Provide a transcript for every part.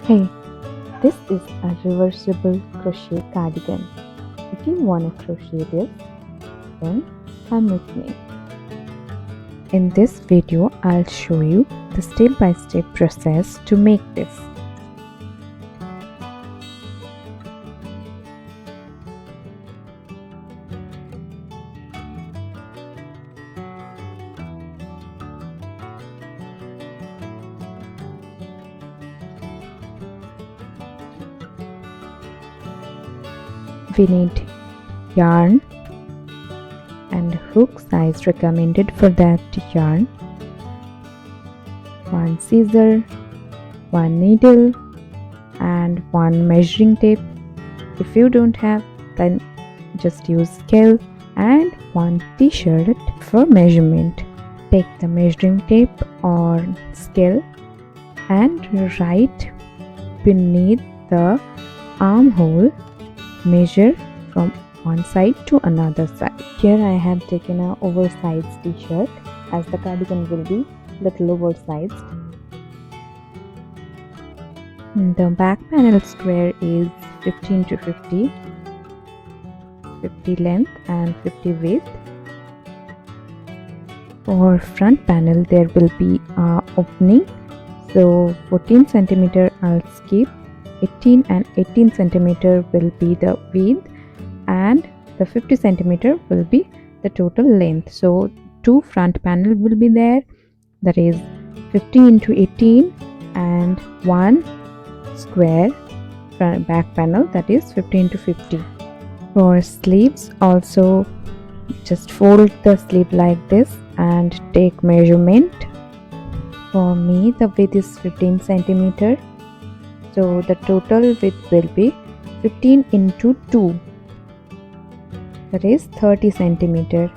Hey, this is a reversible crochet cardigan. If you want to crochet this, then come with me. In this video, I'll show you the step-by-step process to make this. We need yarn and hook size recommended for that yarn, one scissor, one needle and one measuring tape. If you don't have, then just use scale and one t-shirt for measurement. Take the measuring tape or scale and right beneath the armhole, measure from one side to another side. Here I have taken an oversized t-shirt as the cardigan will be little oversized. The back panel square is 15 to 50, 50 length and 50 width. For front panel there will be an opening, so 14 centimeter I'll skip. 18 and 18 centimeter will be the width and the 50 centimeter will be the total length. So two front panel will be there, that is 15 into 18 and one square front back panel, that is 15 to 50. For sleeves also just fold the sleeve like this and take measurement. For me the width is 15 centimeter. So the total width will be 15 into 2, that is 30 centimeter,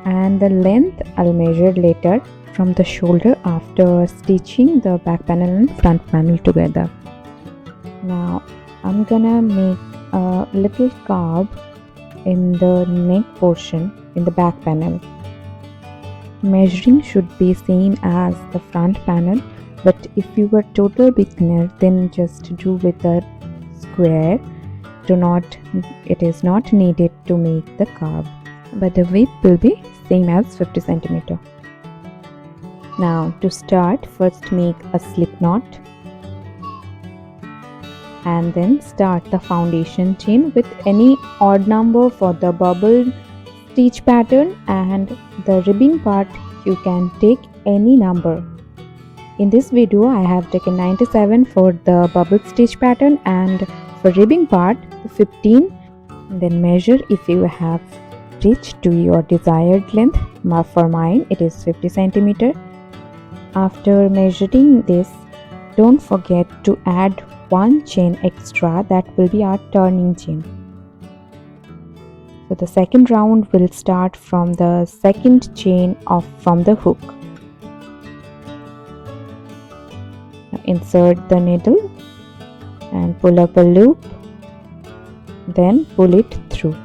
and the length I'll measure later from the shoulder after stitching the back panel and front panel together. Now I'm gonna make a little curve in the neck portion in the back panel. Measuring should be same as the front panel, but if you were total beginner then just do with a square. It is not needed to make the curve, but the width will be same as 50 centimeter. Now to start, first make a slip knot and then start the foundation chain with any odd number for the bubble stitch pattern, and the ribbing part you can take any number. In this video I have taken 97 for the bubble stitch pattern and for ribbing part 15. Then measure if you have reached to your desired length. For mine it is 50 centimeter. After measuring this, don't forget to add one chain extra, that will be our turning chain. So the second round will start from the second chain from the hook. Insert the needle and pull up a loop, then pull it through,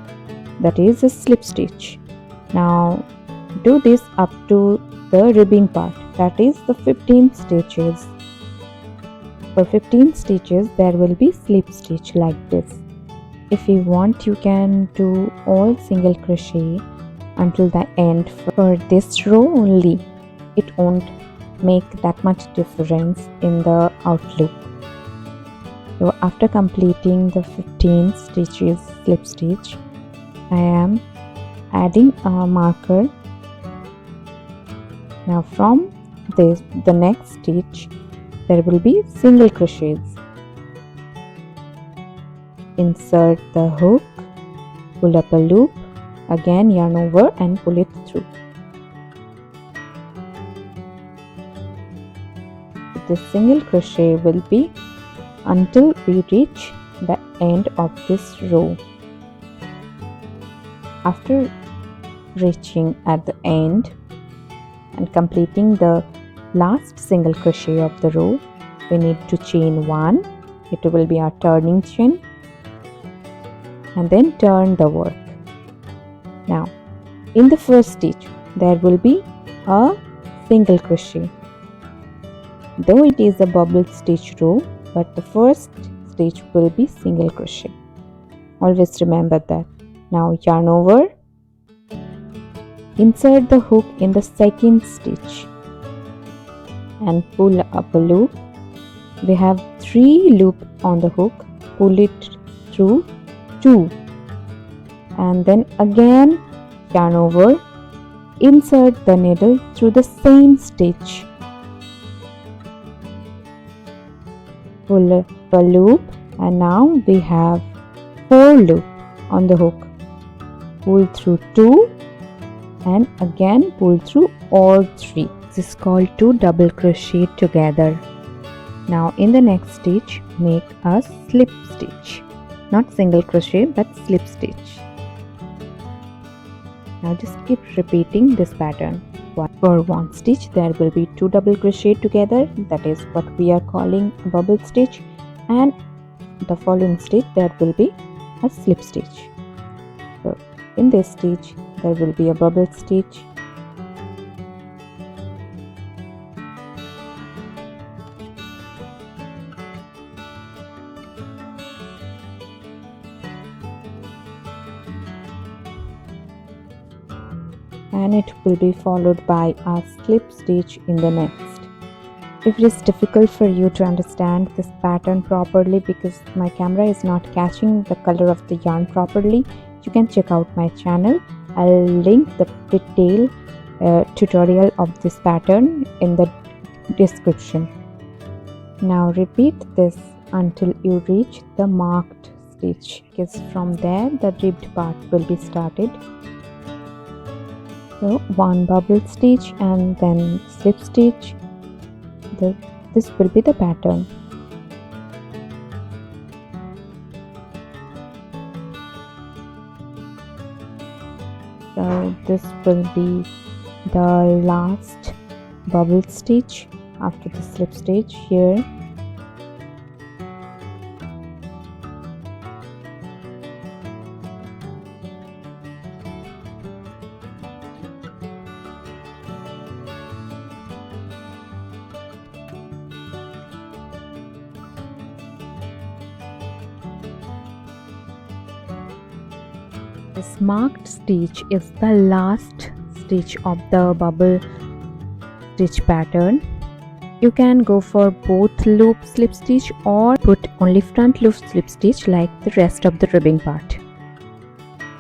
that is a slip stitch. Now do this up to the ribbing part, that is the 15 stitches. For 15 stitches there will be slip stitch like this. If you want you can do all single crochet until the end for this row only. It won't make that much difference in the outlook. So after completing the 15 stitches slip stitch, I am adding a marker. Now from this, the next stitch there will be single crochets. Insert the hook, pull up a loop, again yarn over and pull it through. The single crochet will be until we reach the end of this row. After reaching at the end and completing the last single crochet of the row, we need to chain one. It will be our turning chain, and then turn the work. Now in the first stitch there will be a single crochet. Though it is a bubble stitch row, but the first stitch will be single crochet. Always remember that. Now yarn over, insert the hook in the second stitch and pull up a loop. We have 3 loops on the hook. Pull it through 2 and then again yarn over, insert the needle through the same stitch, pull up a loop, and now we have 4 loops on the hook. Pull through 2 and again pull through all 3. This is called 2 double crochet together. Now in the next stitch make a slip stitch, not single crochet but slip stitch. Now just keep repeating this pattern. For one stitch there will be 2 double crochet together, that is what we are calling a bubble stitch, and the following stitch there will be a slip stitch. So in this stitch there will be a bubble stitch, and it will be followed by a slip stitch in the next. If it is difficult for you to understand this pattern properly because my camera is not catching the color of the yarn properly, you can check out my channel. I'll link the detailed tutorial of this pattern in the description. Now repeat this until you reach the marked stitch, because from there the ribbed part will be started. So 1 bubble stitch and then slip stitch. This will be the pattern. So this will be the last bubble stitch after the slip stitch here. This marked stitch is the last stitch of the bubble stitch pattern. You can go for both loop slip stitch or put only front loop slip stitch like the rest of the ribbing part.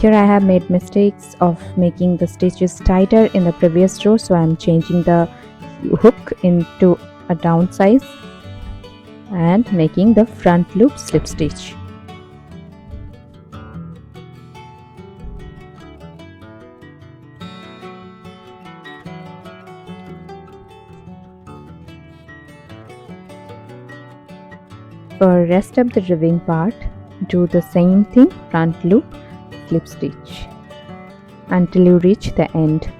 Here I have made mistakes of making the stitches tighter in the previous row, so I am changing the hook into a down size and making the front loop slip stitch. For rest of the ribbing part, do the same thing, front loop, slip stitch until you reach the end.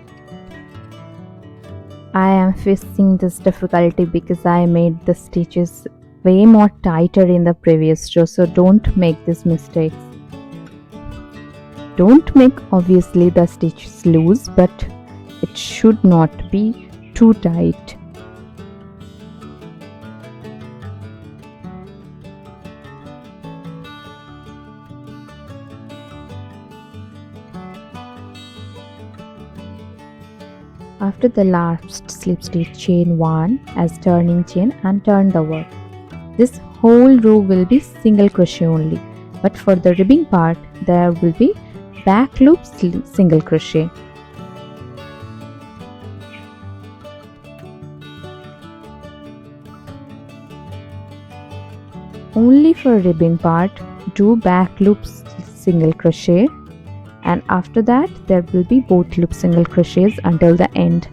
I am facing this difficulty because I made the stitches way more tighter in the previous row, so don't make these mistakes. Don't make obviously the stitches loose, but it should not be too tight. After the last slip stitch, chain 1 as turning chain and turn the work. This whole row will be single crochet only, but for the ribbing part there will be back loop single crochet. Only for ribbing part do back loop single crochet, and after that there will be both loop single crochets until the end.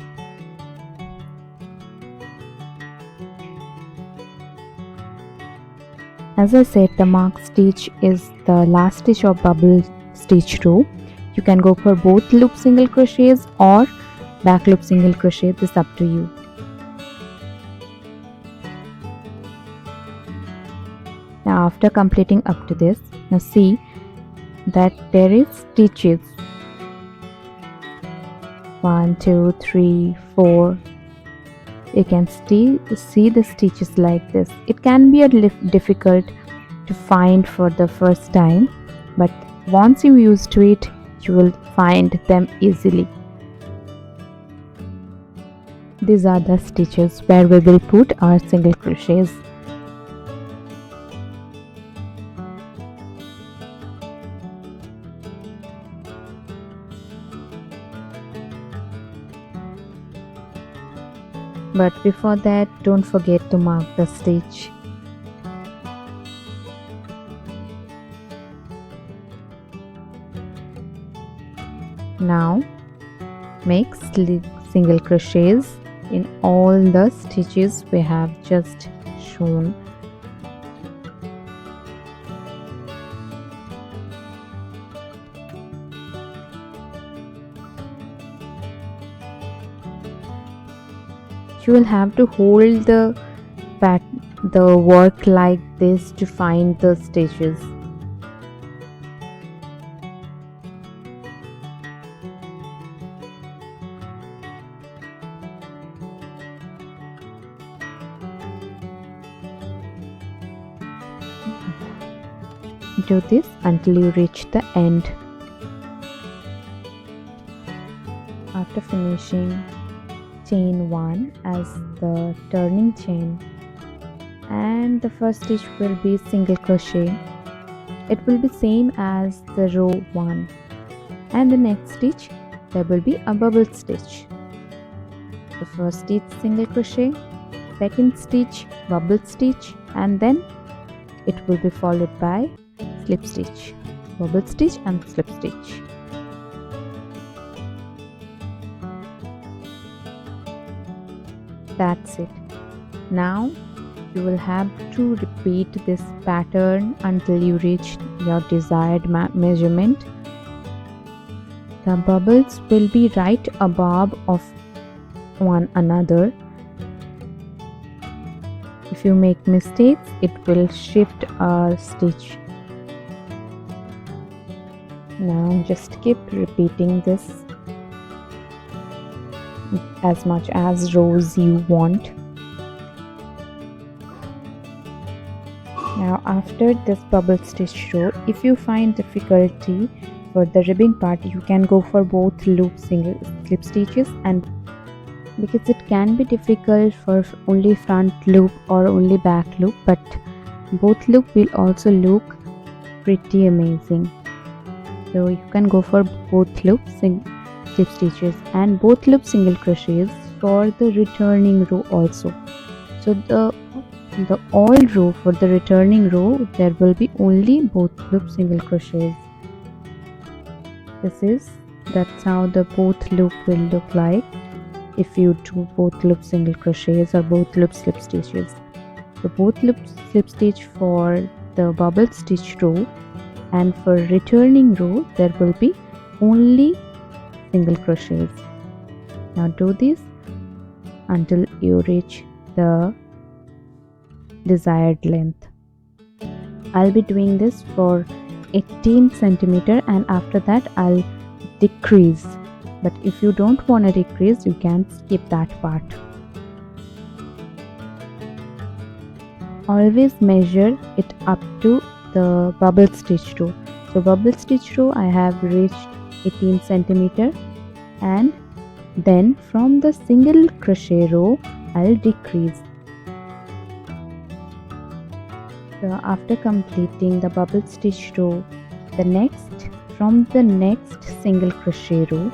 As I said, the mark stitch is the last stitch of bubble stitch row. You can go for both loop single crochets or back loop single crochet, this is up to you. Now after completing up to this, now see that there is stitches 1 2 3 4 you can see the stitches like this. It can be a little difficult to find for the first time, but once you used to it, you will find them easily. These are the stitches where we will put our single crochets. But before that, don't forget to mark the stitch. Now make single crochets in all the stitches we have just shown. You will have to hold the work like this to find the stitches. Do this until you reach the end. After finishing, chain 1 as the turning chain, and the first stitch will be single crochet. It will be same as the row 1, and the next stitch there will be a bubble stitch. The first stitch single crochet, second stitch bubble stitch, and then it will be followed by slip stitch, bubble stitch and slip stitch. That's it. Now you will have to repeat this pattern until you reach your desired measurement. The bubbles will be right above of one another. If you make mistakes, it will shift a stitch. Now just keep repeating this as much as rows you want. Now after this bubble stitch row, if you find difficulty for the ribbing part, you can go for both loop single slip stitches, and because it can be difficult for only front loop or only back loop, but both loop will also look pretty amazing. So you can go for both loop slip stitches and both loop single crochets for the returning row also. So the all row, for the returning row, there will be only both loop single crochets. That's how the both loop will look like if you do both loop single crochets or both loop slip stitches. So both loop slip stitch for the bubble stitch row, and for returning row there will be only single crochets. Now do this until you reach the desired length. I'll be doing this for 18 centimeter, and after that I'll decrease, but if you don't want to decrease, you can skip that part. Always measure it up to the bubble stitch row. So bubble stitch row I have reached 18 centimeter, and then from the single crochet row I'll decrease. So after completing the bubble stitch row, from the next single crochet row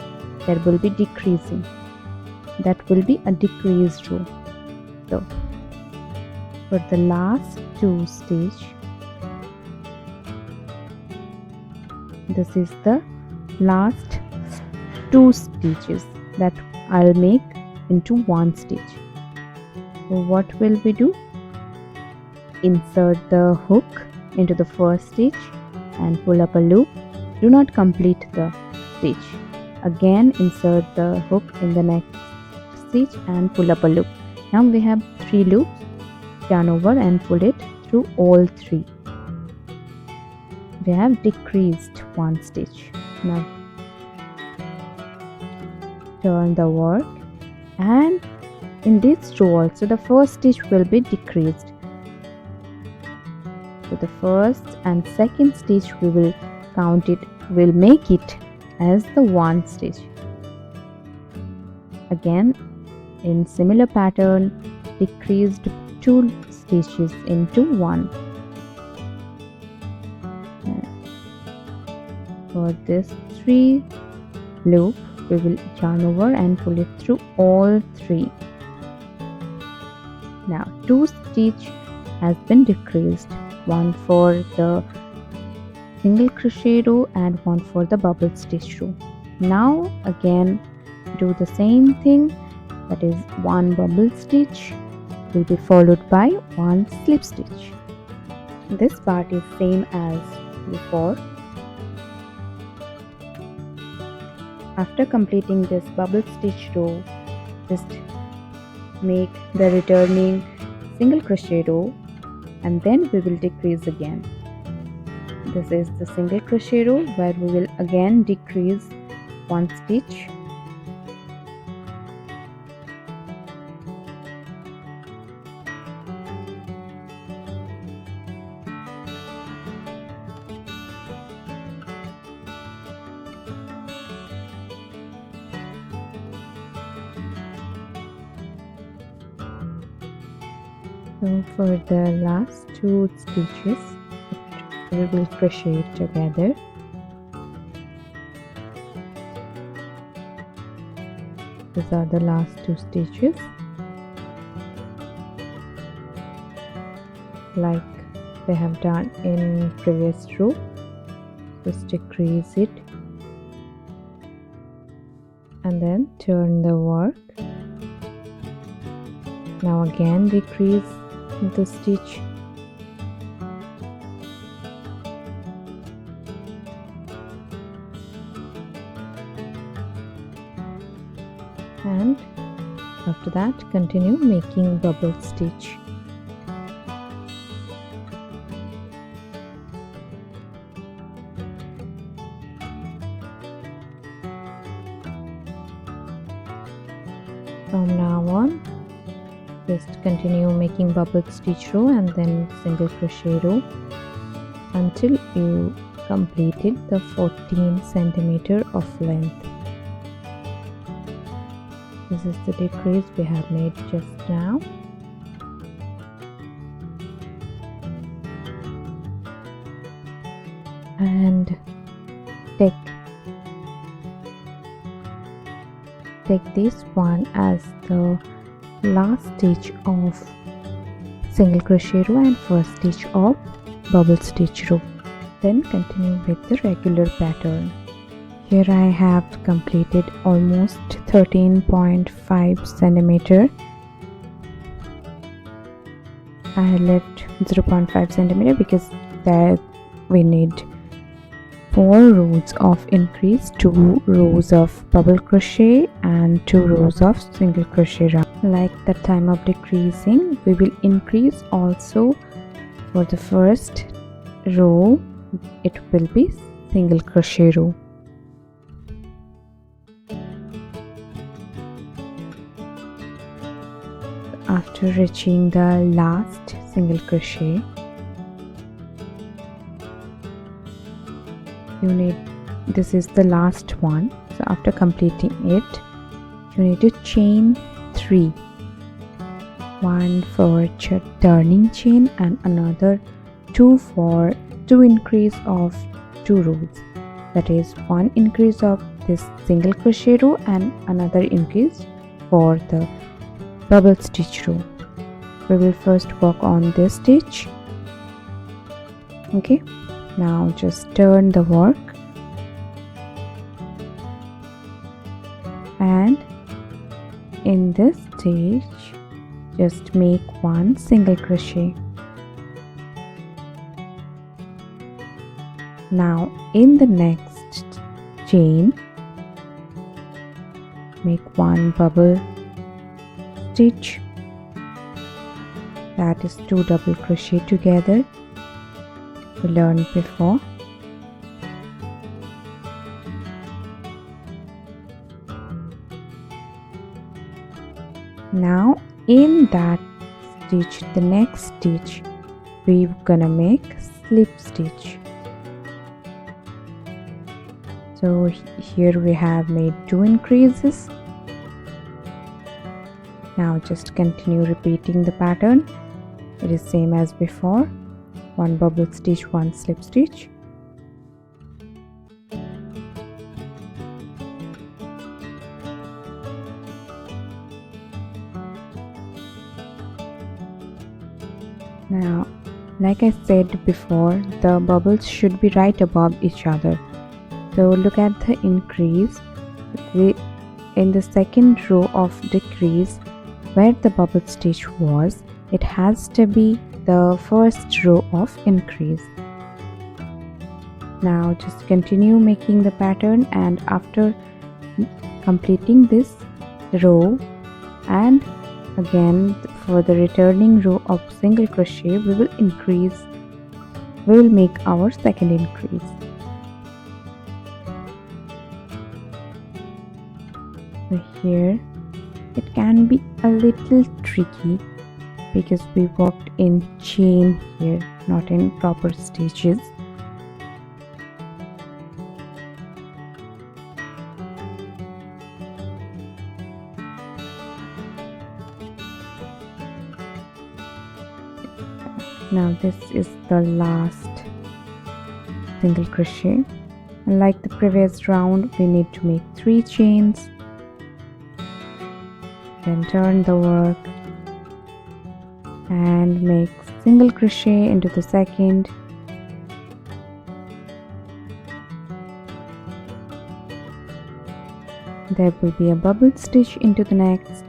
there will be decreasing. That will be a decreased row. So for the last two stitch, this is the last two stitches that I'll make into one stitch. So what will we do? Insert the hook into the first stitch and pull up a loop. Do not complete the stitch. Again insert the hook in the next stitch and pull up a loop. Now we have 3 loops. Yarn over and pull it through all 3. We have decreased one stitch. Now turn the work, and in this row also the first stitch will be decreased. So the first and second stitch we will count it, will make it as the one stitch. Again, in similar pattern, decreased 2 stitches into 1. For this 3 loop, we will yarn over and pull it through all 3. Now 2 stitch has been decreased, one for the single crochet row and one for the bubble stitch row. Now again do the same thing, that is one bubble stitch will be followed by one slip stitch. This part is same as before. After completing this bubble stitch row, just make the returning single crochet row and then we will decrease again. This is the single crochet row where we will again decrease 1 stitch. So for the last 2 stitches, we will crochet it together. These are the last 2 stitches. Like we have done in previous row, just decrease it and then turn the work. Now again decrease the stitch and after that continue making bubble stitch. From now on, just continue making bubble stitch row and then single crochet row until you completed the 14 centimeter of length. This is the decrease we have made just now. And take this one as the last stitch of single crochet row and first stitch of bubble stitch row. Then continue with the regular pattern. Here I have completed almost 13.5 centimeter. I left 0.5 centimeter because that we need 4 rows of increase, 2 rows of bubble crochet and 2 rows of single crochet round. Like the time of decreasing, we will increase also for the first row. It will be single crochet row. After reaching the last single crochet, you need, this is the last one, so after completing it you need to chain 3, one for turning chain and another 2 for 2 increase of 2 rows, that is 1 increase of this single crochet row and another increase for the bubble stitch row. We will first work on this stitch. Okay, now just turn the work and in this stitch just make 1 single crochet. Now in the next chain make 1 bubble stitch, that is 2 double crochet together we learned before. Now in that stitch, the next stitch, we're gonna make slip stitch. So here we have made 2 increases. Now just continue repeating the pattern. It is same as before, 1 bubble stitch, 1 slip stitch. Now, like I said before, the bubbles should be right above each other. So look at the increase. In the second row of decrease, where the bubble stitch was, it has to be the first row of increase. Now just continue making the pattern, and after completing this row and again for the returning row of single crochet, we will make our second increase. So here it can be a little tricky because we worked in chain here, not in proper stitches. Now this is the last single crochet, and like the previous round, we need to make 3 chains, then turn the work and make single crochet into the second, there will be a bubble stitch into the next,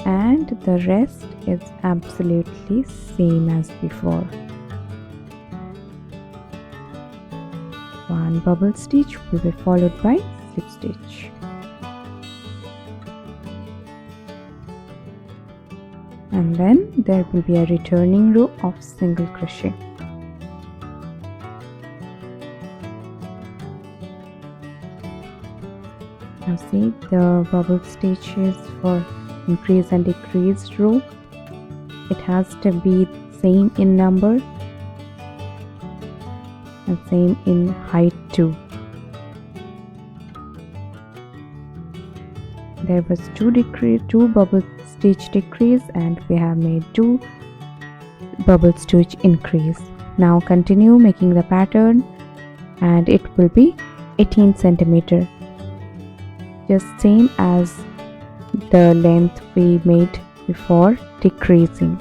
and the rest is absolutely same as before. 1 bubble stitch will be followed by slip stitch. And then there will be a returning row of single crochet. Now see the bubble stitches for increase and decrease row. It has to be same in number and same in height too. There was 2 bubble stitch decrease, and we have made 2 bubble stitch increase. Now continue making the pattern, and it will be 18 centimeter, just same as the length we made before decreasing.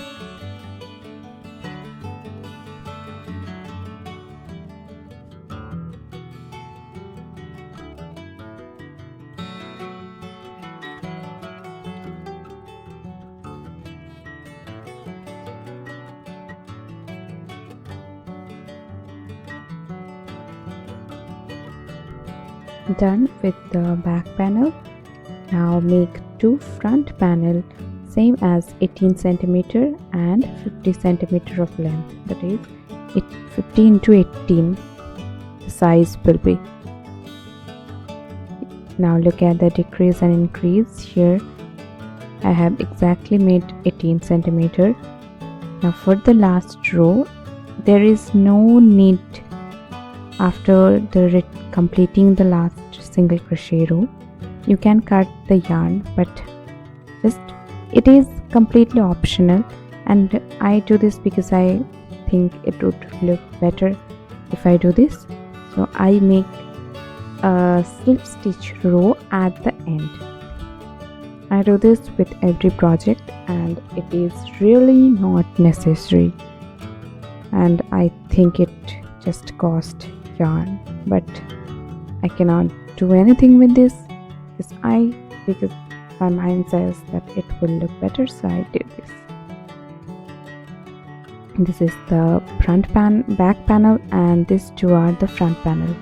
Done with the back panel. Now make 2 front panel, same as 18 centimeter and 50 centimeter of length, that is 15 to 18 the size will be. Now look at the decrease and increase. Here I have exactly made 18 centimeter. Now for the last row, there is no need after completing the last single crochet row. You can cut the yarn, but just it is completely optional, and I do this because I think it would look better if I do this. So I make a slip stitch row at the end. I do this with every project, and it is really not necessary, and I think it just cost yarn, but I cannot do anything with this because my mind says that it will look better, so I did this. This is the back panel, and these 2 are the front panel.